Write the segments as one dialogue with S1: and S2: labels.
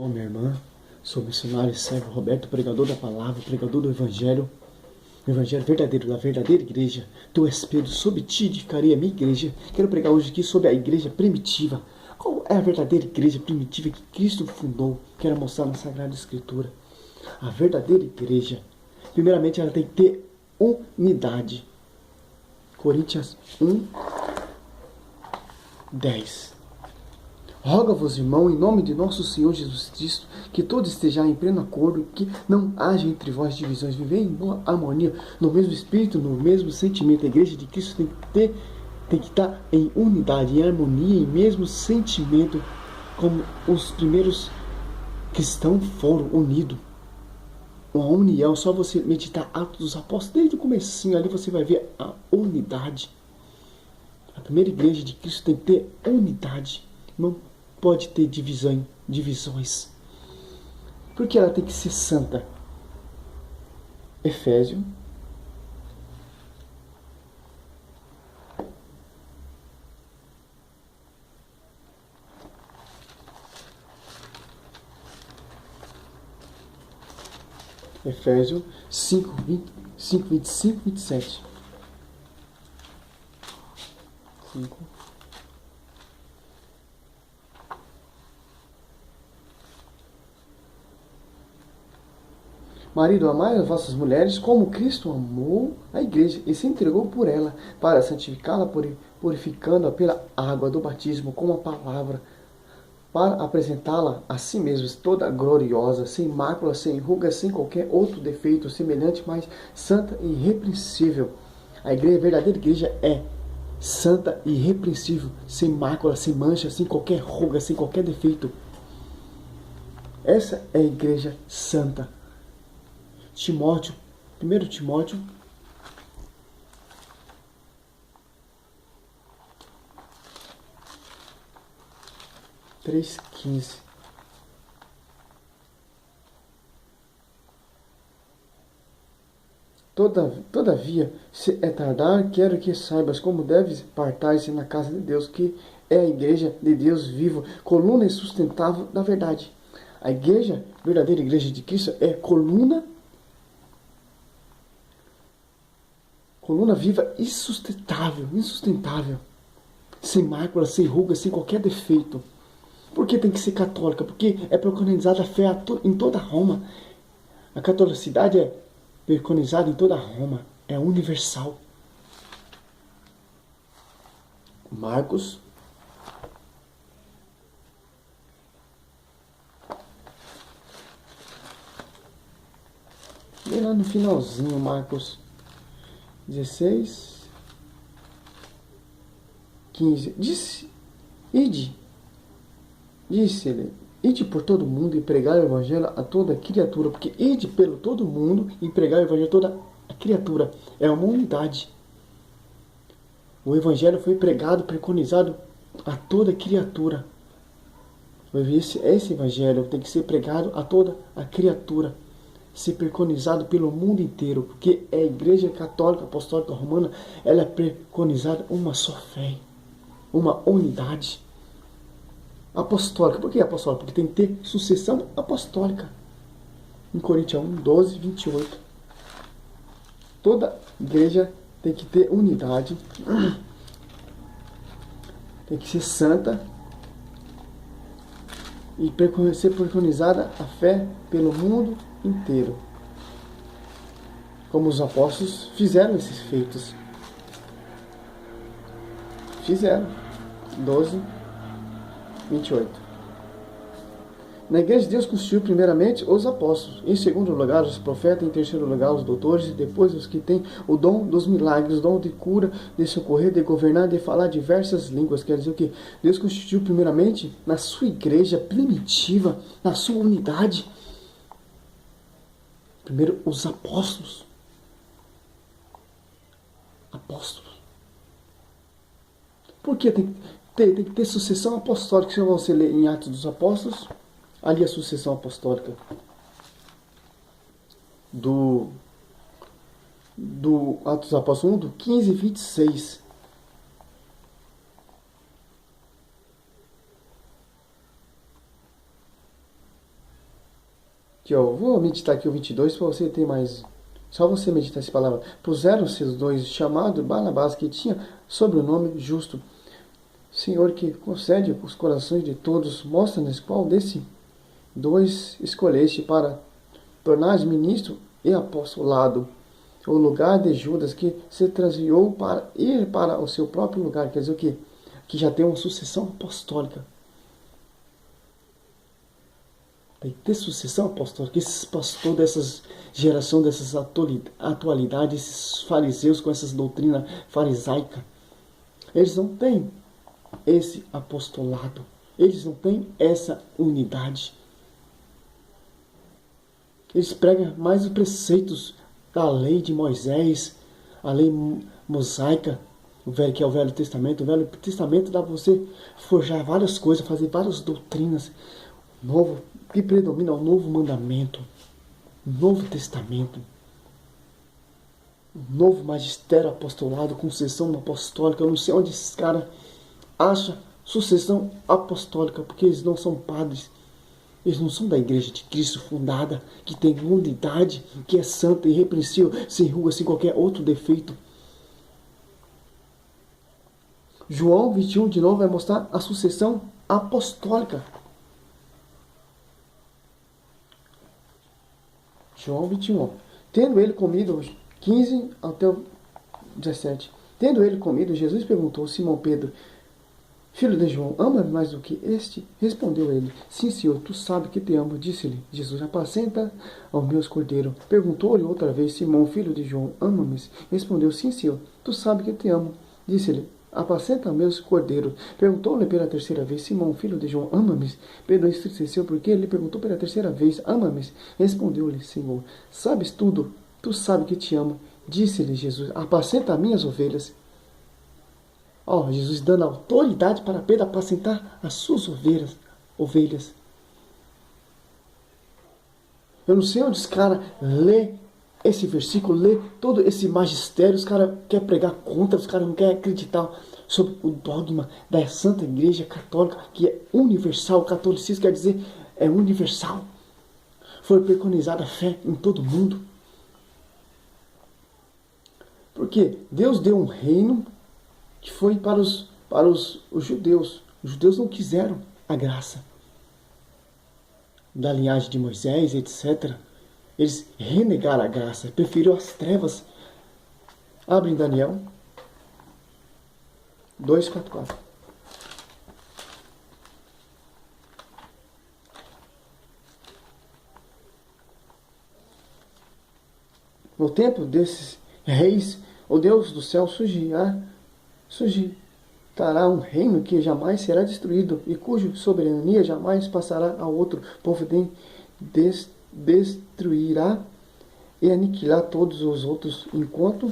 S1: Bom, minha irmã, sou missionário e servo Roberto, pregador da palavra, pregador do Evangelho, o Evangelho verdadeiro da verdadeira igreja. Teu Espírito sobre ti edificaria a minha igreja. Quero pregar hoje aqui sobre a igreja primitiva. Qual é a verdadeira igreja primitiva que Cristo fundou? Quero mostrar na Sagrada Escritura. A verdadeira igreja, primeiramente, ela tem que ter unidade. Coríntios 1, 10. Roga-vos, irmão, em nome de nosso Senhor Jesus Cristo, que todos estejam em pleno acordo, que não haja entre vós divisões, viver em harmonia, no mesmo espírito, no mesmo sentimento. A igreja de Cristo tem que estar em unidade, em harmonia, em mesmo sentimento, como os primeiros cristãos foram unidos. Uma união, só você meditar Atos dos Apóstolos, desde o comecinho ali você vai ver a unidade. A primeira igreja de Cristo tem que ter unidade. Não pode ter divisões. Porque ela tem que ser santa. Efésios 5, 25, 27. 5. Marido, amai as vossas mulheres como Cristo amou a igreja e se entregou por ela, para santificá-la, purificando-a pela água do batismo com a palavra, para apresentá-la a si mesma toda gloriosa, sem mácula, sem ruga, sem qualquer outro defeito semelhante, mas santa e irrepreensível. A verdadeira igreja é santa e irrepreensível, sem mácula, sem mancha, sem qualquer ruga, sem qualquer defeito. Essa é a igreja santa. Timóteo, 1 Timóteo 3,15. Todavia, se é tardar, quero que saibas como deves partar-se na casa de Deus, que é a igreja de Deus vivo, coluna insustentável da verdade. A igreja, verdadeira igreja de Cristo, é coluna viva insustentável, sem mácula, sem ruga, sem qualquer defeito. Por que tem que ser católica? Porque é preconizada a fé em toda Roma. A catolicidade é preconizada em toda Roma, é universal. Marcos 'Vem lá no finalzinho, Marcos 16, 15. Disse-lhe, ide por todo mundo e pregar o evangelho a toda criatura, porque ide pelo todo mundo e pregar o evangelho a toda a criatura. É uma unidade. O evangelho foi pregado, preconizado a toda criatura. Esse evangelho tem que ser pregado a toda a criatura, ser preconizado pelo mundo inteiro, porque a Igreja Católica Apostólica Romana, ela é preconizada uma só fé, uma unidade apostólica. Por que apostólica? Porque tem que ter sucessão apostólica. Em Coríntios 1, 12, 28. Toda igreja tem que ter unidade, tem que ser santa e ser preconizada a fé pelo mundo inteiro, como os apóstolos fizeram esses feitos. Fizeram. 12, 28. Na igreja de Deus constituiu primeiramente os apóstolos, em segundo lugar os profetas, em terceiro lugar os doutores, e depois os que têm o dom dos milagres, o dom de cura, de socorrer, de governar, de falar diversas línguas. Quer dizer o que? Deus constituiu primeiramente na sua igreja primitiva, na sua unidade, primeiro os apóstolos. Por que tem que ter sucessão apostólica? Se você ler em Atos dos Apóstolos, ali a sucessão apostólica do Atos dos Apóstolos 1, do 15 e 26. Que eu vou meditar aqui o 22 para você ter mais. Só você meditar essa palavra. Puseram-se os dois, chamado Barnabás, que tinha sobrenome Justo. Senhor, que concede os corações de todos, mostra-nos qual desse dois escolheste para tornar ministro e apostolado. O lugar de Judas, que se transviou para ir para o seu próprio lugar. Quer dizer o quê? Que já tem uma sucessão apostólica. Tem que ter sucessão apostólica. Esses pastores dessas geração, dessas atualidades, esses fariseus com essas doutrinas farisaicas, eles não têm esse apostolado. Eles não têm essa unidade. Eles pregam mais os preceitos da lei de Moisés, a lei mosaica, que é o Velho Testamento. O Velho Testamento dá para você forjar várias coisas, fazer várias doutrinas. Novo, que predomina é o novo mandamento, o Novo Testamento, o novo magistério apostolado com sucessão apostólica. Eu não sei onde esses caras acham sucessão apostólica, porque eles não são padres. Eles não são da igreja de Cristo fundada, que tem unidade, que é santa e irrepreensível, sem ruga, sem qualquer outro defeito. João 21 de novo vai mostrar a sucessão apostólica. João 21. Tendo ele comido, 15 até o 17. Tendo ele comido, Jesus perguntou a Simão Pedro: Filho de João, ama mais do que este? Respondeu ele: Sim, Senhor, tu sabes que te amo. Disse-lhe Jesus: Apacenta aos meus cordeiros. Perguntou-lhe outra vez: Simão, filho de João, ama-me? Respondeu: Sim, Senhor, tu sabes que te amo. Disse-lhe: Apacenta aos meus cordeiros. Perguntou-lhe pela terceira vez: Simão, filho de João, ama-me? Pedro entristeceu porque ele perguntou pela terceira vez: Ama-me? Respondeu-lhe: Senhor, sabes tudo, tu sabes que te amo. Disse-lhe Jesus: Apacenta as minhas ovelhas. Jesus dando autoridade para Pedro apacentar as suas ovelhas. Eu não sei onde os caras lê esse versículo, lê todo esse magistério, os caras querem pregar contra, os caras não querem acreditar sobre o dogma da Santa Igreja Católica, que é universal. O catolicismo quer dizer é universal. Foi preconizada a fé em todo mundo. Porque Deus deu um reino que foi para os judeus. Os judeus não quiseram a graça da linhagem de Moisés, etc. Eles renegaram a graça, preferiram as trevas. Abre em Daniel 2:4. No tempo desses reis, o Deus do céu suscitará um reino que jamais será destruído e cuja soberania jamais passará a outro povo. Destruirá e aniquilar todos os outros, enquanto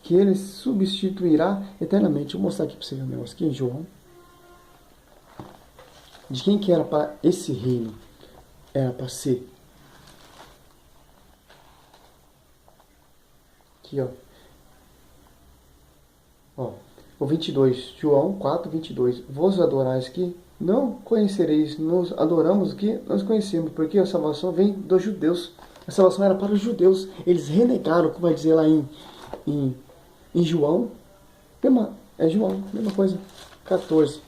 S1: que ele substituirá eternamente. Vou mostrar aqui para você ver um negócio aqui em João. De quem que era para esse reino? Era para ser. Aqui, o 22, João 4:22. Vós adorais que não conhecereis, nos adoramos que nós conhecemos, porque a salvação vem dos judeus. A salvação era para os judeus. Eles renegaram, como vai dizer lá em João. João, mesma coisa. 14.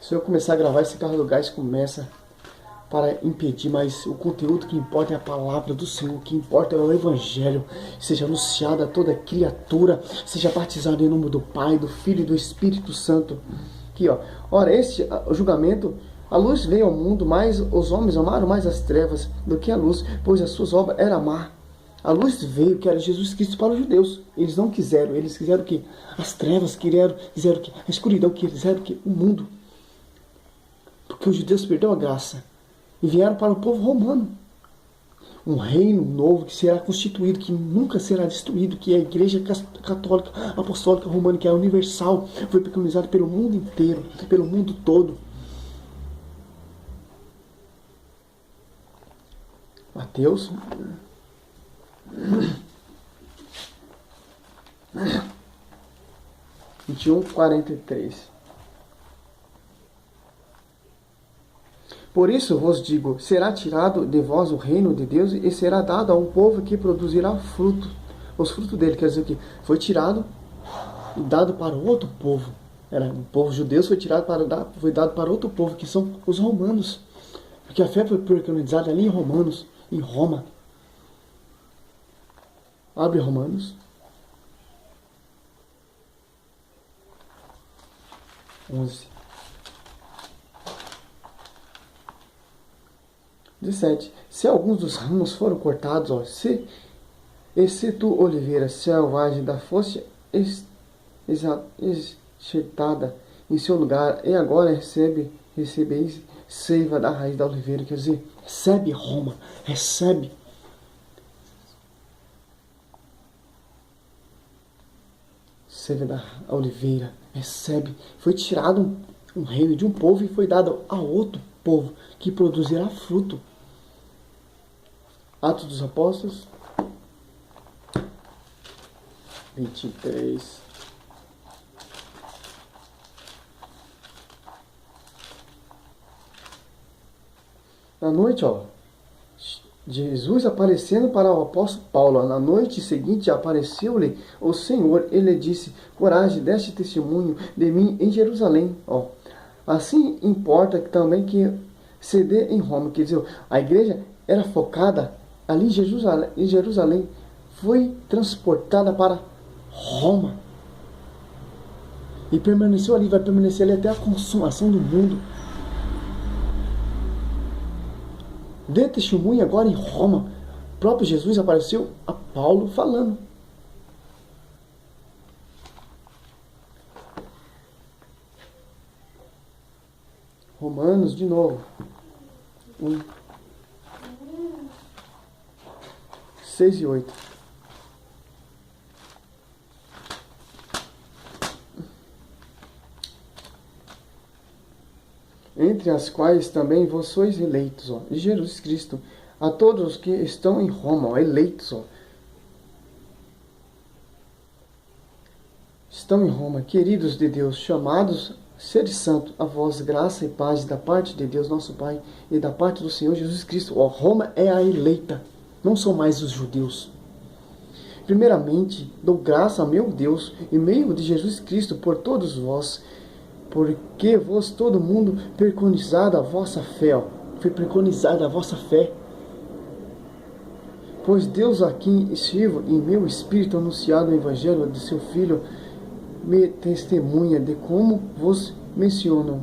S1: Se eu começar a gravar esse carro do gás, começa para impedir, mas o conteúdo que importa é a palavra do Senhor, o que importa é o Evangelho, seja anunciado a toda criatura, seja batizado em nome do Pai, do Filho e do Espírito Santo. Aqui, ora, o julgamento, a luz veio ao mundo, mas os homens amaram mais as trevas do que a luz, pois as suas obras eram má. A luz veio, que era Jesus Cristo, para os judeus. Eles não quiseram, eles quiseram o quê? As trevas, quiseram o quê? A escuridão, quiseram o quê? O mundo. Porque os judeus perderam a graça e vieram para o povo romano. Um reino novo que será constituído, que nunca será destruído, que é a Igreja Católica Apostólica Romana, que é universal, foi preconizado pelo mundo inteiro, pelo mundo todo. Mateus 21:43. Por isso vos digo, será tirado de vós o reino de Deus e será dado a um povo que produzirá fruto. Os frutos dele, quer dizer que foi tirado e dado para outro povo. O povo judeu foi dado para outro povo, que são os romanos. Porque a fé foi preconizada ali em Romanos, em Roma. Abre Romanos 11. 17. Se alguns dos ramos foram cortados, se tu, oliveira selvagem, da fosse enxertada em seu lugar, e agora recebeis seiva da raiz da oliveira. Quer dizer, recebe Roma, recebe. Seiva da oliveira, recebe. Foi tirado um reino de um povo e foi dado a outro povo que produzirá fruto. Atos dos Apóstolos 23. Na noite, Jesus aparecendo para o apóstolo Paulo. Na noite seguinte apareceu-lhe o Senhor. Ele disse: coragem, deste testemunho de mim em Jerusalém. Assim importa também que se dê em Roma. Quer dizer, a igreja era focada ali em Jerusalém. Foi transportada para Roma. E permaneceu ali, vai permanecer ali até a consumação do mundo. Dê testemunho agora em Roma. O próprio Jesus apareceu a Paulo falando. Romanos de novo. 6 e 8. Entre as quais também vós sois eleitos, de Jesus Cristo, a todos os que estão em Roma, eleitos, estão em Roma, queridos de Deus, chamados seres santos, a vós graça e paz da parte de Deus nosso Pai e da parte do Senhor Jesus Cristo. Roma é a eleita, não são mais os judeus. Primeiramente, dou graça a meu Deus, em meio de Jesus Cristo, por todos vós, porque vos todo mundo preconizada a vossa fé. Foi preconizada a vossa fé. Pois Deus a quem sirvo em meu espírito anunciado o evangelho de seu Filho, me testemunha de como vos mencionam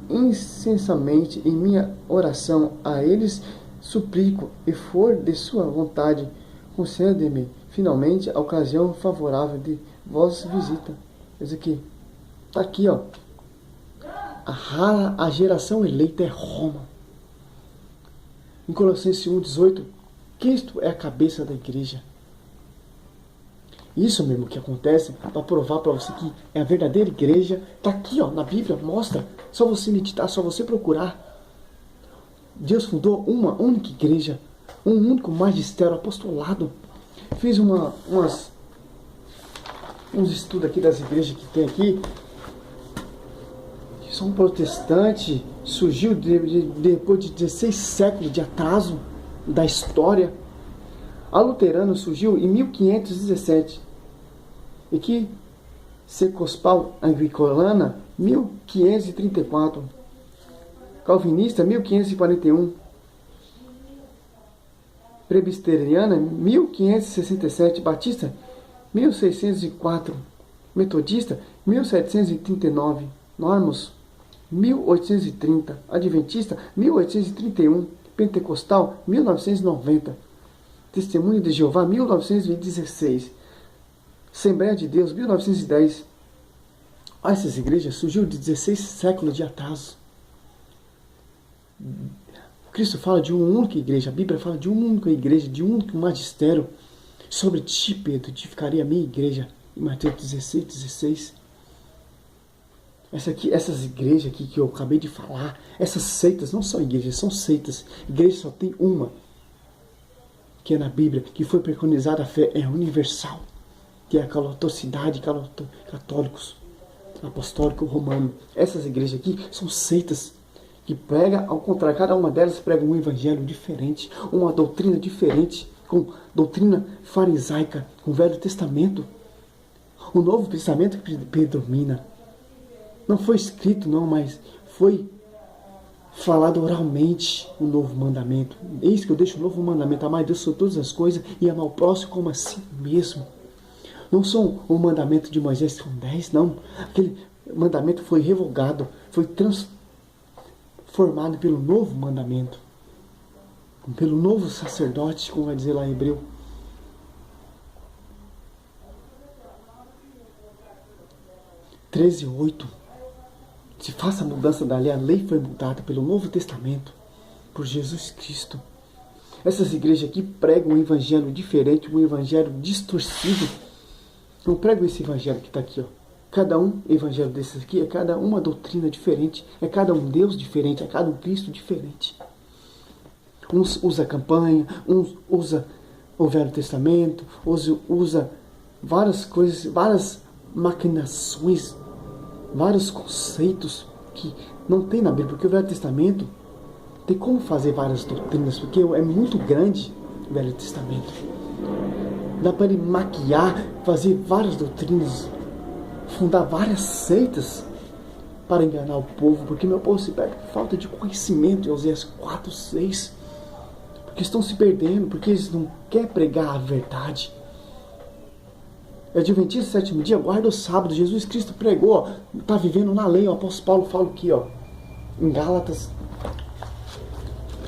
S1: incessantemente em minha oração. A eles suplico, e for de sua vontade, concede-me finalmente a ocasião favorável de vossa visita. Esse aqui, está aqui, a geração eleita é Roma. Em Colossenses 1,18, Cristo é a cabeça da igreja. Isso mesmo que acontece, para provar para você que é a verdadeira igreja, está aqui, na Bíblia, mostra. Só você meditar, só você procurar. Deus fundou uma única igreja, um único magistério, apostolado. Fiz uns estudos aqui das igrejas que tem aqui, que são protestantes, surgiu depois de 16 séculos de atraso da história. A luterana surgiu em 1517, e que Secospal Anglicana 1534, Calvinista 1541, Presbiteriana 1567, Batista 1604, Metodista 1739, Normos 1830, Adventista 1831, Pentecostal 1990, Testemunho de Jeová 1916, Assembleia de Deus 1910. Essas igrejas surgiram de 16 séculos de atraso. Cristo fala de uma única igreja, a Bíblia fala de uma única igreja, de um único magistério. Sobre ti, Pedro, edificaria a minha igreja, em Mateus 16, 16. Essas igrejas aqui que eu acabei de falar, essas seitas não são igrejas, são seitas. Igreja só tem uma, que é na Bíblia, que foi preconizada, a fé é universal, que é a catolicidade, católicos. Apostólico Romano. Essas igrejas aqui são seitas que pregam, ao contrário, cada uma delas prega um evangelho diferente, uma doutrina diferente, com doutrina farisaica, com o Velho Testamento. O Novo Testamento que predomina. Não foi escrito, não, mas foi falado oralmente o novo mandamento. Eis que eu deixo o novo mandamento: amar a Deus sobre todas as coisas e amar o próximo como a si mesmo. Não são o mandamento de Moisés com 10, não. Aquele mandamento foi revogado, foi transformado pelo novo mandamento, pelo novo sacerdote, como vai dizer lá em Hebreu. (13, 8). Se faça a mudança da lei, a lei foi mudada pelo Novo Testamento, por Jesus Cristo. Essas igrejas aqui pregam um evangelho diferente, um evangelho distorcido. Não pregam esse evangelho que está aqui, ó. Cada um evangelho desses aqui é cada uma doutrina diferente, é cada um Deus diferente, é cada um Cristo diferente. Uns usa campanha, uns usa o Velho Testamento, usa várias coisas, várias maquinações, vários conceitos que não tem na Bíblia, porque o Velho Testamento tem como fazer várias doutrinas, porque é muito grande o Velho Testamento. Dá para ele maquiar, fazer várias doutrinas, fundar várias seitas para enganar o povo, porque meu povo se perde por falta de conhecimento, em Oséias 4, 6. Porque estão se perdendo, porque eles não querem pregar a verdade. Adventista, sétimo dia, guarda o sábado. Jesus Cristo pregou, está vivendo na lei. O apóstolo Paulo fala aqui, ó, em Gálatas,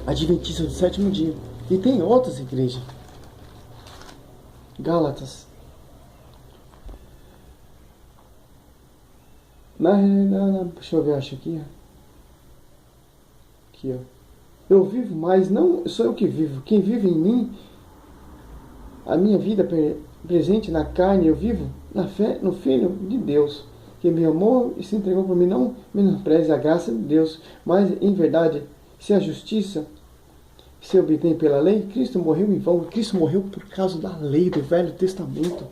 S1: Adventista do sétimo dia. E tem outras igrejas. Gálatas. Deixa eu ver, acho aqui. Aqui, ó. Eu vivo, mas não sou eu que vivo. Quem vive em mim, a minha vida presente na carne, eu vivo na fé no Filho de Deus, que me amou e se entregou por mim. Não menospreze a graça de Deus, mas em verdade, se a justiça se obtém pela lei, Cristo morreu em vão. Cristo morreu por causa da lei do Velho Testamento.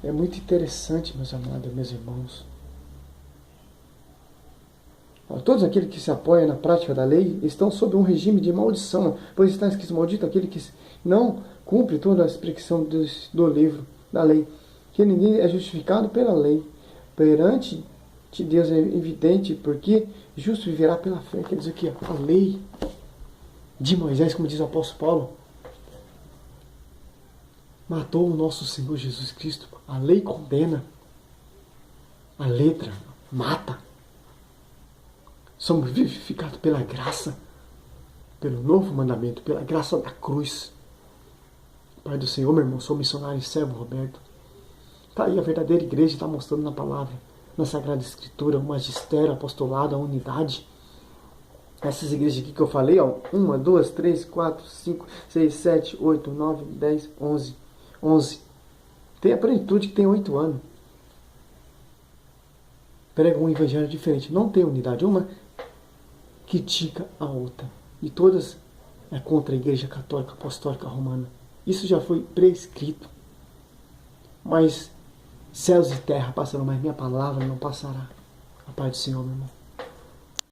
S1: É muito interessante, meus amados, meus irmãos. Todos aqueles que se apoiam na prática da lei estão sob um regime de maldição, pois está escrito: maldito aquele que não cumpre toda a prescrição do livro da lei, que ninguém é justificado pela lei. Perante Deus é evidente, porque justo viverá pela fé. Quer dizer que a lei de Moisés, como diz o apóstolo Paulo, matou o nosso Senhor Jesus Cristo. A lei condena, a letra mata. Somos vivificados pela graça, pelo novo mandamento, pela graça da cruz. Pai do Senhor, meu irmão, sou missionário e servo Roberto. Está aí a verdadeira igreja, está mostrando na palavra, na Sagrada Escritura, o magistério, o apostolado, a unidade. Essas igrejas aqui que eu falei, ó, 1, 2, 3, 4, 5, 6, 7, 8, 9, 10, 11. 11. Tem a plenitude que tem 8 anos. Prega um evangelho diferente. Não tem unidade. Uma critica a outra. E todas é contra a Igreja Católica Apostólica Romana. Isso já foi prescrito. Mas céus e terra passarão, mas minha palavra não passará. A paz do Senhor, meu irmão.